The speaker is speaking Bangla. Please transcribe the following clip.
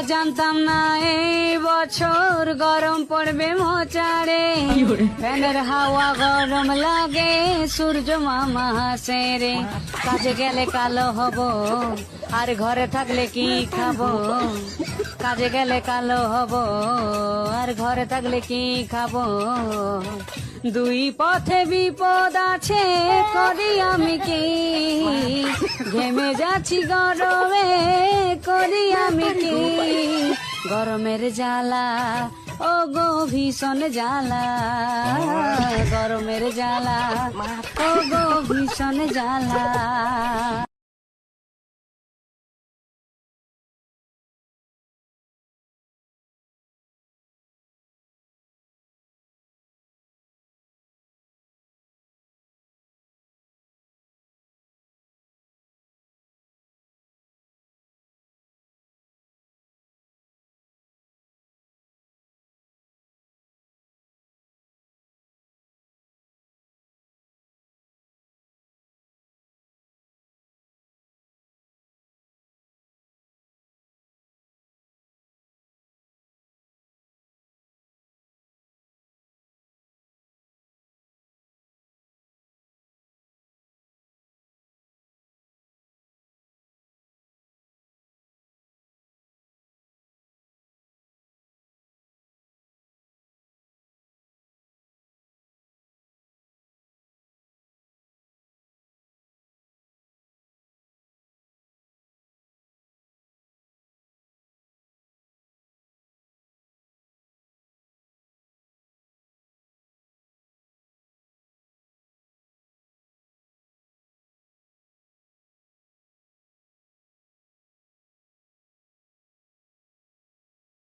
জানতাম না এই বছর গরম পড়বে মোচারে, ফ্যানের হাওয়া গরম লাগে, সূর্য মামা হাসে রে। কাজে গেলে কালো হব, আর ঘরে থাকলে কি খাবো? কাজে গেলে কালো হব, আর ঘরে থাকলে কি খাবো? দুই পথে বিপদ আছে, করি আমি কি? ঘেমে যাচ্ছি গরমে, করি আমি কি? গরমের জ্বালা ও গো ভীষণ জ্বালা, গরমের জ্বালা ও গো ভীষণ জ্বালা।